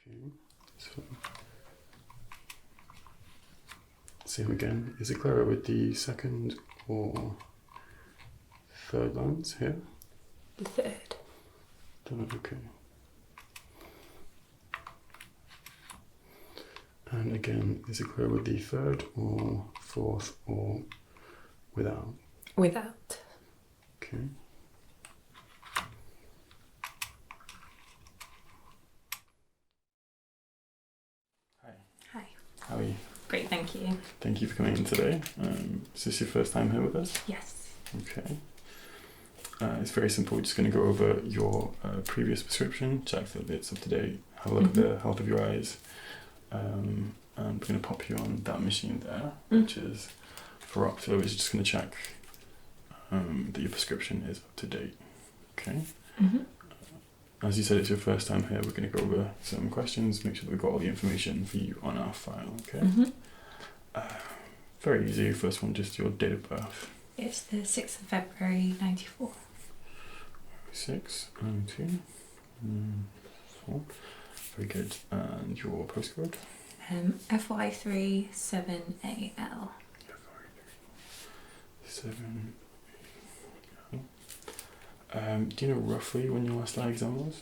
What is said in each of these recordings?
Okay, so same again. Is it clearer with the second or third lines here? The third. Okay. And again, is it clear with the third or fourth or without? Without. Okay. Hi. Hi. How are you? Great, thank you. Thank you for coming in today. Is this your first time here with us? Yes. Okay. It's very simple. We're just going to go over your previous prescription, check that it's up to date, have a look at the health of your eyes, and we're going to pop you on that machine there, which is Phoropter, which is just going to check that your prescription is up to date. Okay. As you said, it's your first time here. We're going to go over some questions, make sure that we've got all the information for you on our file. Okay. Very easy. First one, just your date of birth. It's the 6th of February, 94. 6, 19, 4. Very good. And your postcode? FY3 7AL. 7. Do you know roughly when your last eye exam was?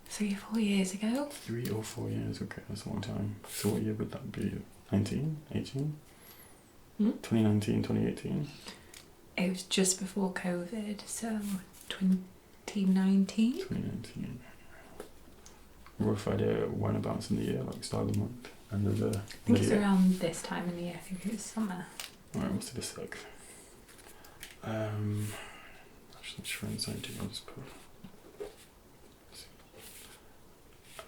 3 or 4 years ago. 3 or 4 years. Okay, that's a long time. So what year would that be? 19, 18? 2019, 2018? It was just before COVID, so 2019. 2019. Rough idea whenabouts in the year, like start of the month, end of the I think it's year? around this time in the year. I think it was summer. Alright, what's the 6th? Actually, insurance ID, I'll just put.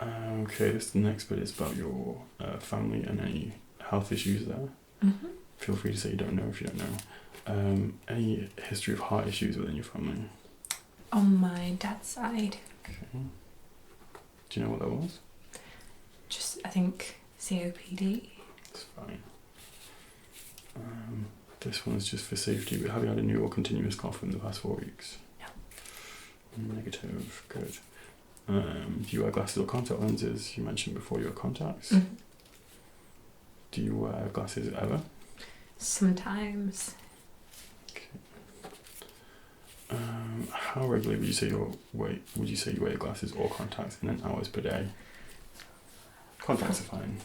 Okay, the next bit is about your family and any health issues there. Feel free to say you don't know if you don't know. Any history of heart issues within your family? On my dad's side. Okay. Do you know what that was? Just, I think, COPD. That's fine. This one's just for safety, but have you had a new or continuous cough in the past 4 weeks? No. Negative, good. Do you wear glasses or contact lenses? You mentioned before you wear contacts. Do you wear glasses ever? Sometimes. Okay. How regularly would you say you wear glasses or contacts in an hours per day? Contacts are fine.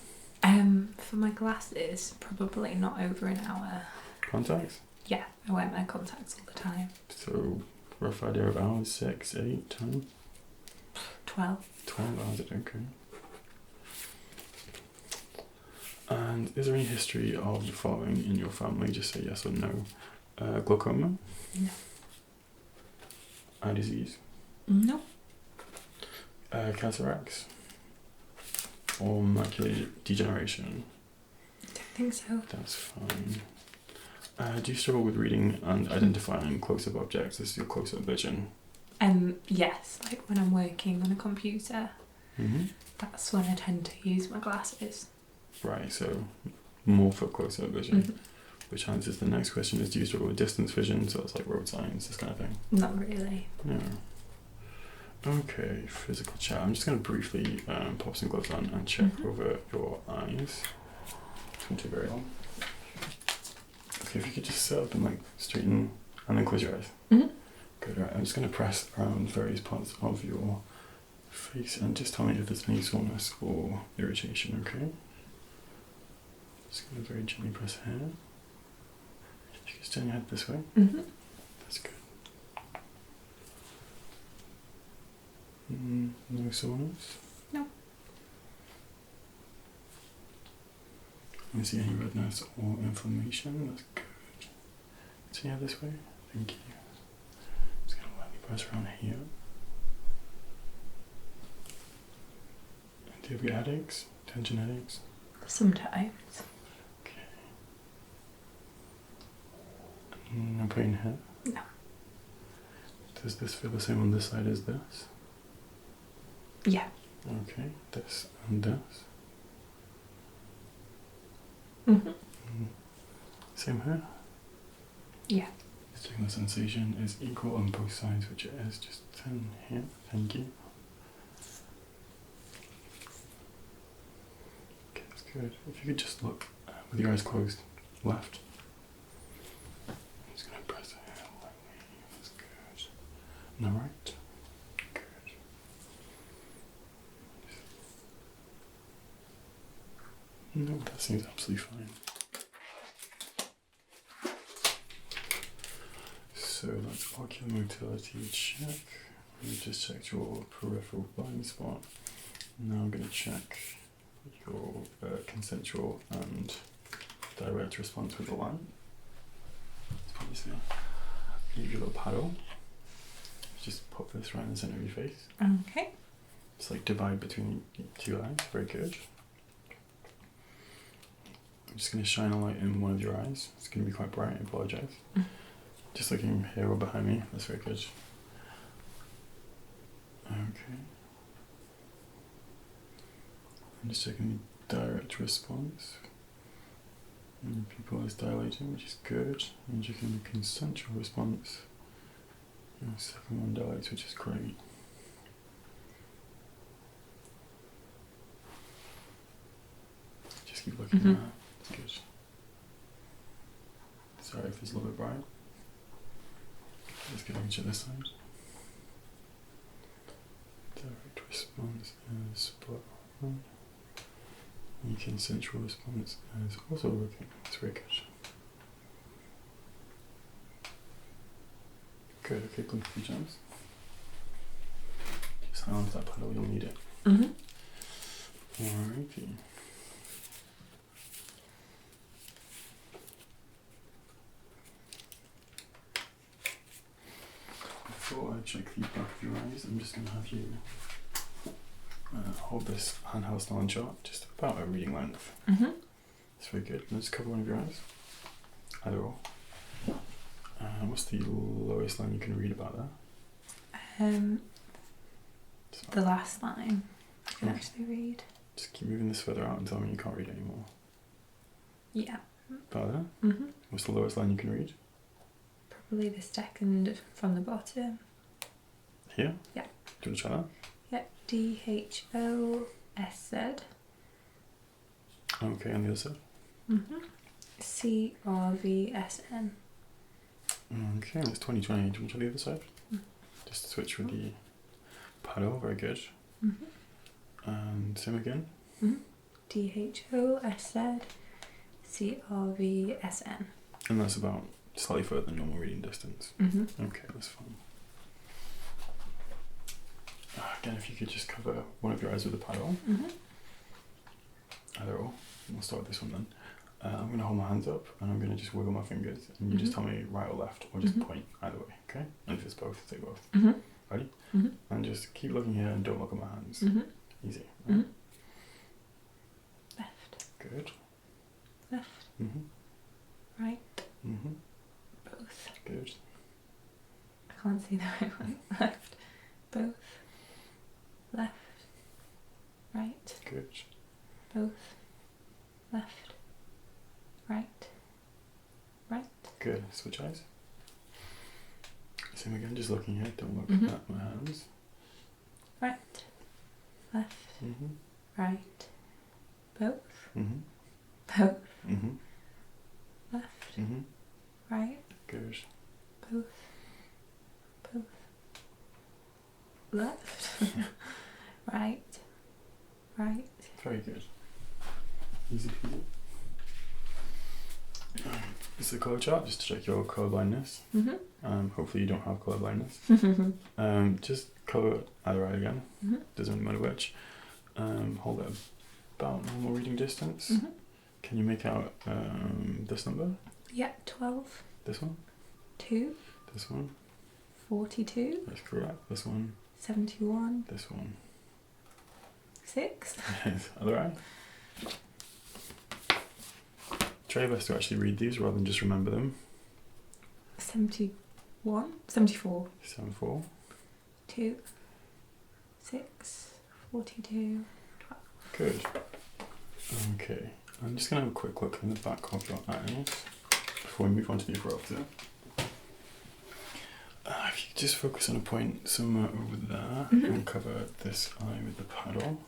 For my glasses, probably not over an hour. Contacts? Yeah, I wear my contacts all the time. So, rough idea of hours, 6, 8, 10? 12. 12 hours a day, okay. And is there any history of the following in your family? Just say yes or no. Glaucoma? No. Eye disease? No. Cataracts? Or macular degeneration? Don't think so. That's fine. Do you struggle with reading and identifying close-up objects? This is your close-up vision. Yes, like when I'm working on a computer, that's when I tend to use my glasses. Right, so more for close-up vision. Which answers the next question is, do you struggle with distance vision? So it's like road signs, this kind of thing. Not really. No. Okay, physical chat. I'm just going to briefly pop some gloves on and check over your eyes. It's going to take very long. Okay, if you could just sit up and like straighten and then close your eyes. Good, right. I'm just going to press around various parts of your face and just tell me if there's any soreness or irritation, okay? Just going to very gently press here. If you can turn your head this way. That's good. No soreness? No. Don't see any redness or inflammation. That's good. Turn your head this way. Thank you. Just going to lightly press around here. Do you ever get headaches? Tension headaches? Sometimes. Okay. No pain here? No. Does this feel the same on this side as this? Yeah. Okay, this and this. Same here? Yeah. Checking the sensation is equal on both sides, which it is. Just turn here. Thank you. Good. If you could just look with your eyes closed, left. I'm just going to press it here lightly. That's good. Now right. Good. No, that seems absolutely fine. So that's ocular motility check. We just checked your peripheral blind spot. Now I'm going to check your consensual and direct response with the line. Obviously, use your little paddle. Just pop this right in the center of your face. Okay. It's like divide between two eyes. Very good. I'm just going to shine a light in one of your eyes. It's going to be quite bright. I apologise. Just looking here or behind me. That's very good. Okay. I'm just checking the direct response. And the pupil is dilating, which is good. And checking the consensual response. And the second one dilates, which is great. Just keep looking at that. It's good. Sorry if it's a little bit bright. Just get into this side. Direct response is spot on. And consensual response is also working. It's very good. Good, okay, good for your jumps. Just hang on to that paddle, you'll need it. Alrighty. Before I check the back of your eyes, I'm just going to have you hold this handheld Snellen chart just about a reading length. That's very good. Let's cover one of your eyes. Either or. What's the lowest line you can read about that? The last line I can actually read. Just keep moving this further out and tell me you can't read anymore. Yeah. About that? What's the lowest line you can read? Probably the second from the bottom. Here? Yeah. Do you want to try that? Yep. DHOSZ. Okay, on the other side? CRVSN. Okay, that's 2020. Do you want to try the other side? Just switch with the paddle, very good. And same again? DHOSZ CRVSN. And that's about slightly further than normal reading distance. Okay, that's fine. Again, if you could just cover one of your eyes with a paddle. Either or. We'll start with this one then. I'm going to hold my hands up and I'm going to just wiggle my fingers and you just tell me right or left or just point either way, okay? And if it's both, say both. Ready? And just keep looking here and don't look at my hands. Easy. Right? Left. Good. Left. Right. Both. Good. I can't see the right one. Left. Both. Left. Right. Good. Both. Left. Right. Right. Good. Switch eyes. Same again, just looking here, don't look at my hands. Right. Left. Right. Both. Both. Left. Right. Good. Both. Both. Left. Right. Right. Very good. Easy peasy. This is a colour chart, just to check your colour blindness. Hopefully you don't have colour blindness. Just cover either eye again, doesn't matter which. Hold it about normal reading distance. Can you make out this number? Yeah, 12. This one? 2. This one? 42. That's correct. This one? 71. This one? 6. Yes. Other eye? Try your best to actually read these rather than just remember them. 71. 74. 74. 2. 6. 42. 12. Good. Okay. I'm just going to have a quick look in the back of your eyes before we move on to the Phoropter. If you could just focus on a point somewhere over there and cover this eye with the paddle.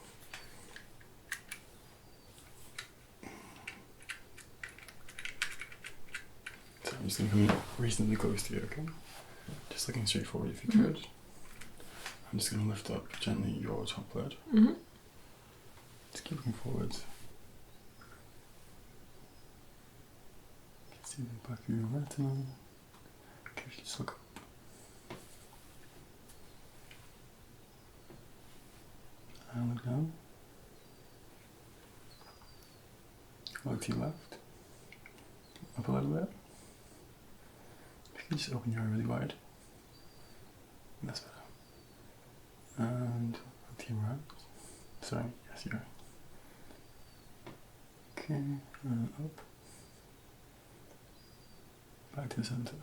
just going to come in reasonably close to you, okay? Just looking straight forward if you could. I'm just going to lift up gently your top lid. Just keep looking forwards. See the back of your retina. Okay, just look up. And look down. Look to your left. Up a little bit. If you can just open your eye really wide. That's better. And look to your right. Sorry, yes, you're right. Okay, and up. Back to the center.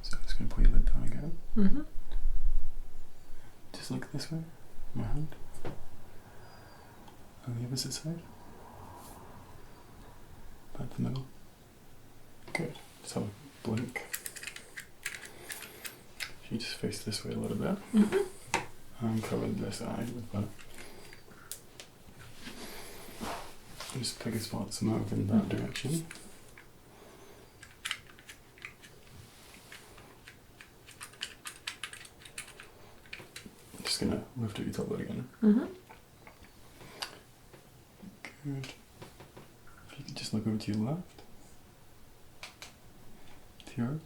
So I'm just going to pull your lid down again. Just look this way, my hand. And the opposite side. Back to the middle. Good. Just have a blink. If you just face this way a little bit. And cover this eye with that. Just pick a spot to move in that direction. Just gonna lift up your top lid again. Good. If you could just look over to your left, to your right,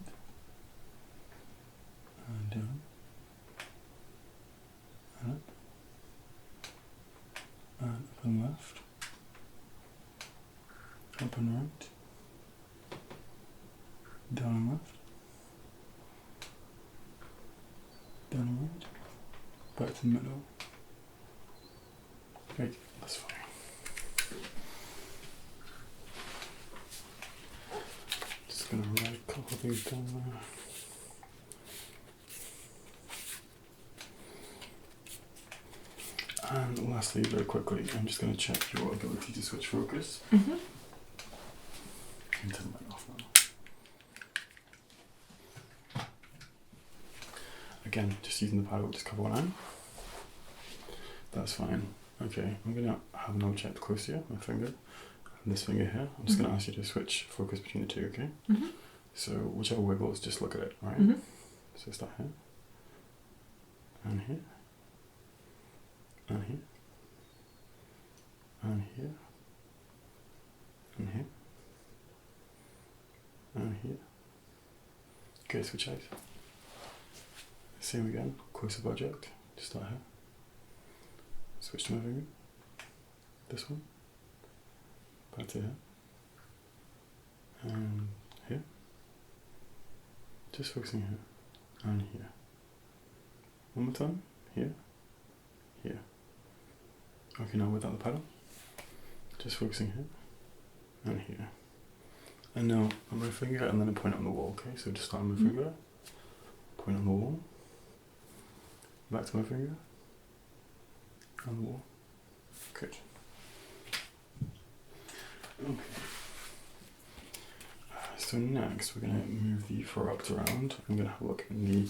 and down, and up, and left. Up and right, down and left, down and right, back to the middle. Great, that's fine. Just gonna write a couple of things down there. And lastly, very quickly, I'm just gonna check your ability to switch focus. Turn the light off now. Again, just using the paddle, just cover one eye. That's fine. Okay, I'm going to have an object close to you, my finger, and this finger here. I'm just going to ask you to switch focus between the two, okay? So whichever wiggles, just look at it, right? So start here, and here, and here, and here, and here. And here. Okay, switch eyes. Same again, close-up object. Just start here. Switch to my finger. This one. Back to here. And here. Just focusing here. And here. One more time. Here. Here. Okay, now without the paddle. Just focusing here. And here. And now on my finger and then a point on the wall, okay? So just start on my finger, point on the wall, back to my finger, on the wall. Good. Okay. So next we're going to move the Phoropter around. I'm going to have a look in the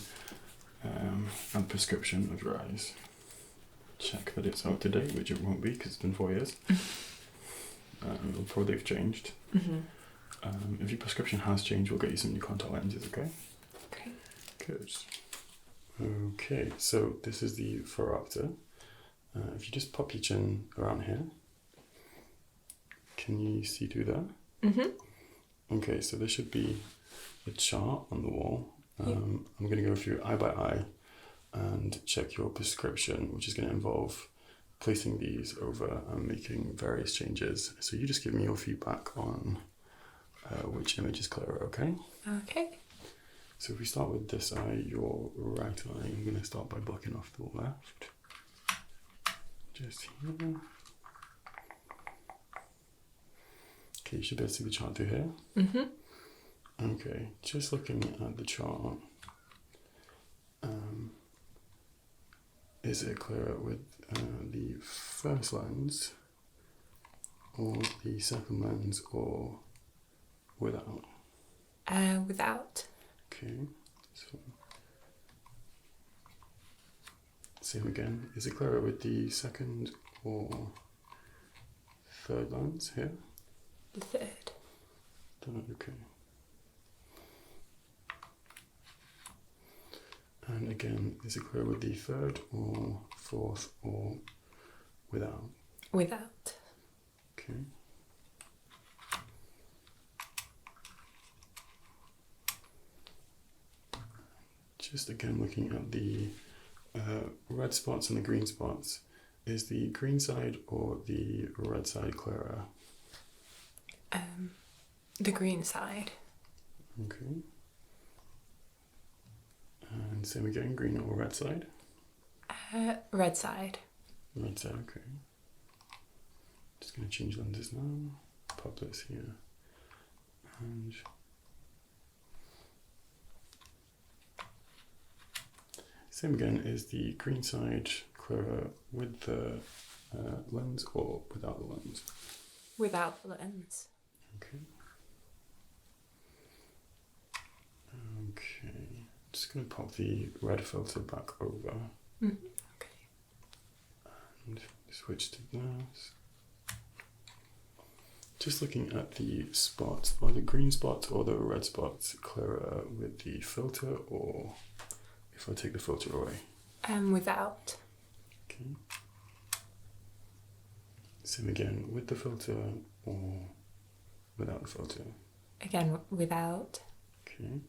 at the prescription of your eyes. Check that it's up to date, which it won't be because it's been 4 years. It'll probably have changed. If your prescription has changed, we'll get you some new contact lenses, okay? Okay. Good. Okay, so this is the Phoropter. If you just pop your chin around here, can you see through there? Okay, so there should be a chart on the wall. I'm going to go through eye by eye and check your prescription, which is going to involve placing these over and making various changes. So you just give me your feedback on which image is clearer, okay? Okay. So if we start with this eye, your right eye, I'm going to start by blocking off the left. Just here. Okay, you should be able to see the chart through here. Okay, just looking at the chart, is it clearer with the first lens or the second lens or without? Without. Okay, so Same again. Is it clearer with the second or third lines here? The third. Third, okay. And again, is it clearer with the third or fourth or without? Without. Okay. Just again looking at the red spots and the green spots. Is the green side or the red side clearer? The green side. Okay. And same again, green or red side? Red side. Red side, okay. Just going to change lenses now. Pop this here. And same again, is the green side clearer with the lens or without the lens? Without the lens. Okay. Okay. Just going to pop the red filter back over. Okay. And switch to this. Just looking at the spots, are the green spots or the red spots clearer with the filter, or if I take the filter away? Without. Okay. Same again, with the filter or without the filter? Again, without. Okay.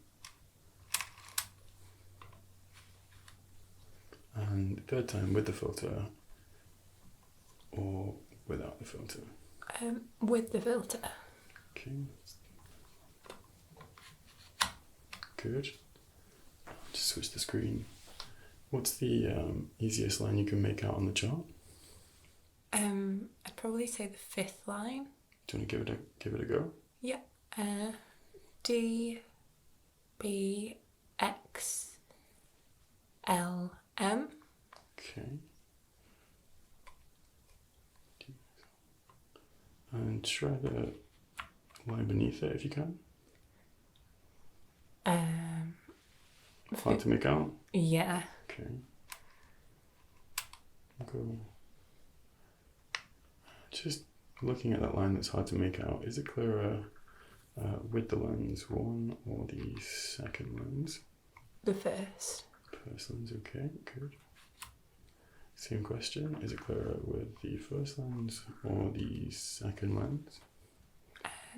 And third time, with the filter or without the filter? With the filter. Okay. Good. Just switch the screen. What's the easiest line you can make out on the chart? I'd probably say the fifth line. Do you want to give it a go? Yeah. D, B, X, L, M. Okay. And try the line beneath it if you can. Hard to make out? Yeah. Okay. Go. Just looking at that line that's hard to make out, is it clearer with the lens one or the second lens? The first. First lens, okay, good. Same question, is it clearer with the first lens or the second lens?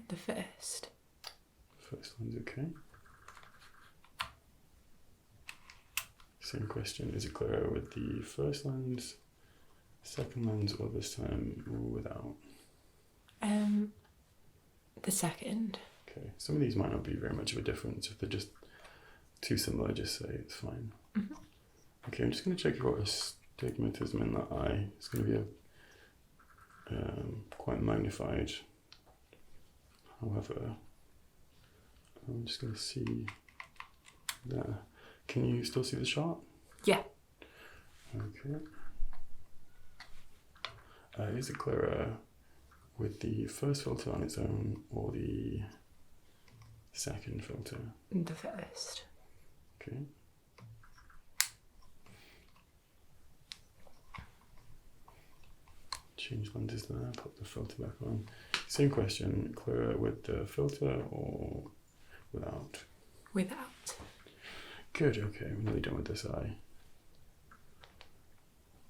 The first. First lens, okay. Same question, is it clearer with the first lens, second lens, or this time without? The second. Okay, some of these might not be very much of a difference. If they're just too similar, just say it's fine. Mm-hmm. Okay, I'm just going to check if you've got astigmatism in that eye. It's going to be quite magnified. However, I'm just going to see there. Can you still see the chart? Yeah. Okay. Is it clearer with the first filter on its own or the second filter? The first. Okay. Change lenses there, pop the filter back on. Same question, clearer with the filter or without? Without. Good, okay, we're nearly done with this eye.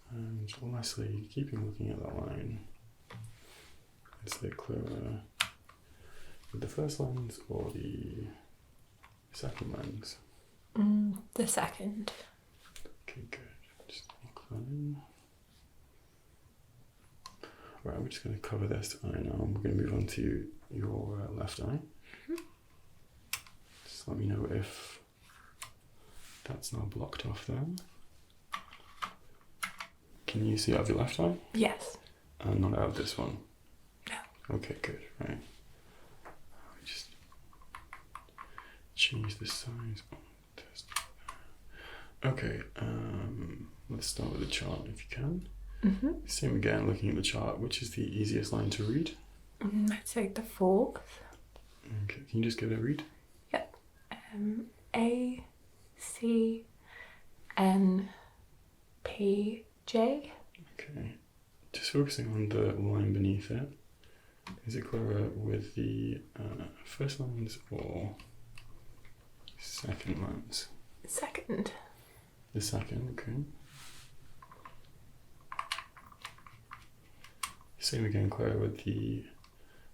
And lastly, keeping looking at that line, is it clearer with the first lens or the second lens? The second. Okay, good. Just lock that in. Right, we're just going to cover this eye now. We're going to move on to your left eye. Mm-hmm. Just let me know if that's now blocked off there. Can you see out of your left eye? Yes. And not out of this one? No. Okay, good, right. Just change the size. Okay, let's start with the chart if you can. Mm-hmm. Same again, looking at the chart, which is the easiest line to read? I'd say the fourth. Okay, can you just give it a read? Yep. A, C, N, P. KJ. Okay. Just focusing on the line beneath it. Is it clearer with the first lines or second lines? Second. The second, okay. Same again, clearer with the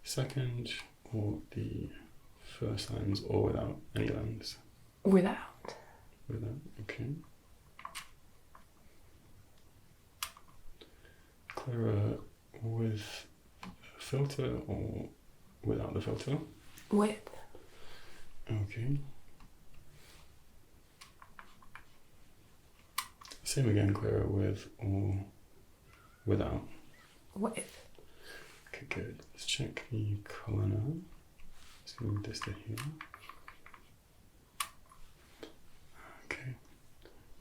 second or the first lines or without any lines? Without. Without, okay. Clearer with a filter or without the filter? With. Okay. Same again, clearer with or without? With. Okay, good. Let's check the colour now. Let's move this to here. Okay.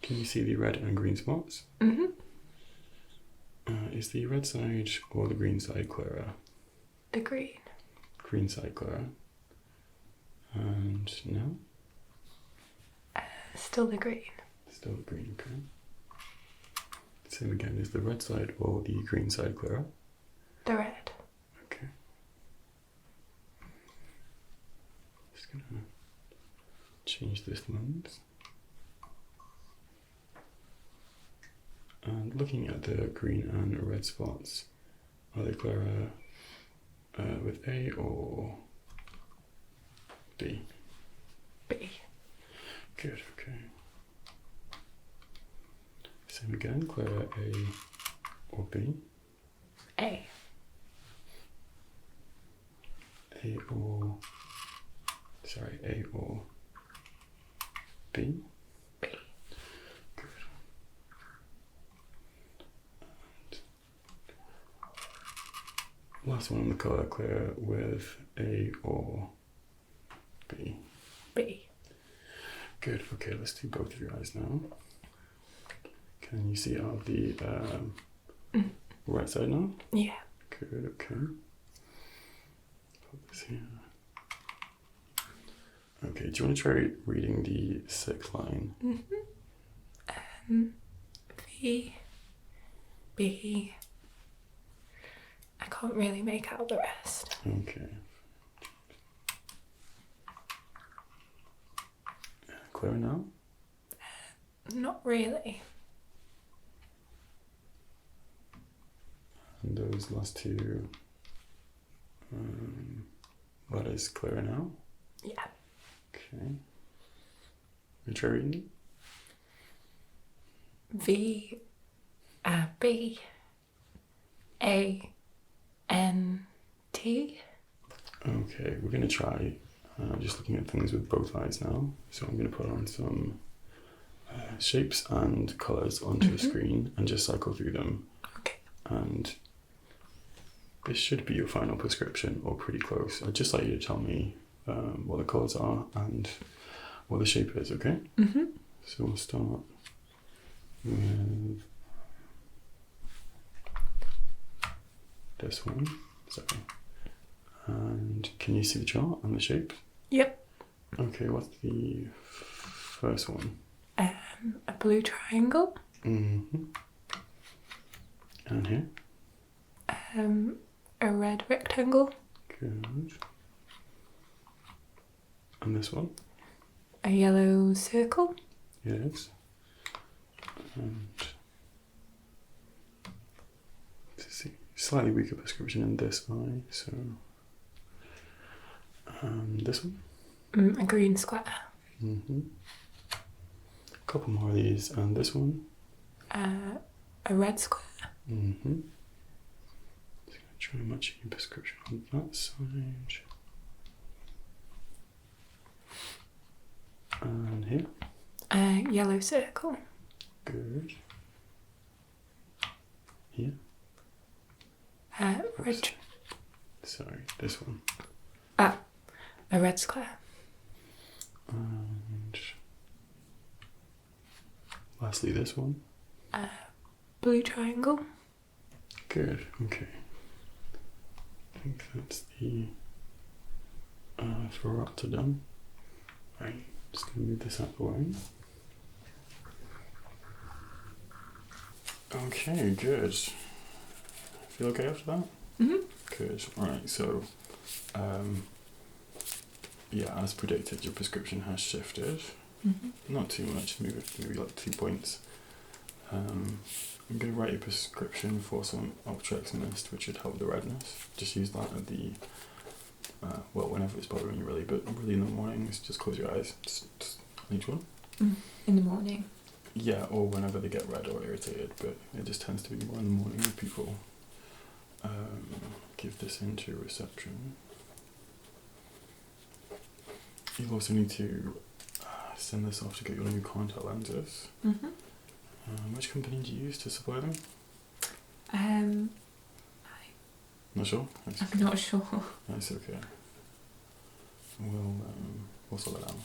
Can you see the red and green spots? Mm-hmm. Is the red side or the green side clearer? The green. Green side clearer. And now? Still the green. Still the green, okay. Same again, is the red side or the green side clearer? The red. Okay. Just gonna change this lens. And looking at the green and red spots, are they clearer with A or B? B. Good, okay. Same again, clearer A or B? A. A or B? B. Good. And last one on the colour, clear with A or B? B. Good, okay, let's do both of your eyes now. Can you see out of the right side now? Yeah. Good, okay. Put this here. Okay, do you want to try reading the sixth line? Mm-hmm. V. B. I can't really make out the rest. Okay. Clear now? Not really. And those last two letters clear now? Yeah. Okay. And try reading? V. B. A. N. T. Okay, we're going to try just looking at things with both eyes now. So I'm going to put on some shapes and colours onto the screen and just cycle through them. Okay. And this should be your final prescription, or pretty close. I'd just like you to tell me what the colours are and what the shape is, okay? Mm-hmm. So we'll start with this one. Sorry. And can you see the chart and the shape? Yep. Okay, what's the first one? A blue triangle. Mm-hmm. And here? A red rectangle. Good. And this one? A yellow circle. Yes. And let's see, slightly weaker prescription in this eye, so this one? A green square. Mm-hmm. A couple more of these, and this one? A red square. Mm-hmm. Just gonna try matching your prescription on that side. And here? A yellow circle. Good. Here? Red. Sorry, this one. A red square. And lastly, this one. Blue triangle. Good, okay. I think that's the Phoropter done. Right, just gonna move this out of the way. Okay, good. Feel okay after that? Mhm. Good. Alright, so, yeah, as predicted, your prescription has shifted. Mhm. Not too much, maybe like 2 points. I'm going to write a prescription for some Ultrex mist, which should help the redness. Just use that at the, well, whenever it's bothering you really, but really in the mornings, just close your eyes. Just on each one. In the morning. Yeah, or whenever they get red or irritated, but it just tends to be more in the morning when people give this into reception. You'll also need to send this off to get your new contact lenses. Which company do you use to supply them? Not sure? I'm not sure. That's okay. We'll sort that out.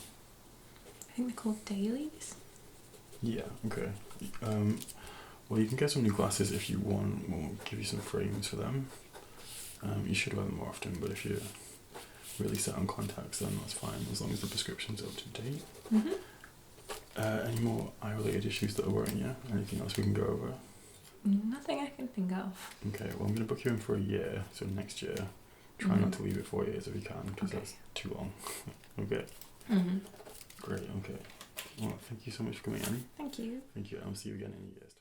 I think they're called dailies. Yeah, okay. Well, you can get some new glasses if you want. We'll give you some frames for them. You should wear them more often, but if you're really set on contacts, then that's fine, as long as the prescription's up to date. Any more eye-related issues that are worrying you? Anything else we can go over? Nothing I can think of. Okay, well, I'm going to book you in for a year, so next year. Try not to leave it 4 years if you can, because that's too long. Okay. Great, okay. Well, thank you so much for coming in. Thank you. Thank you, and I'll see you again in a year's time.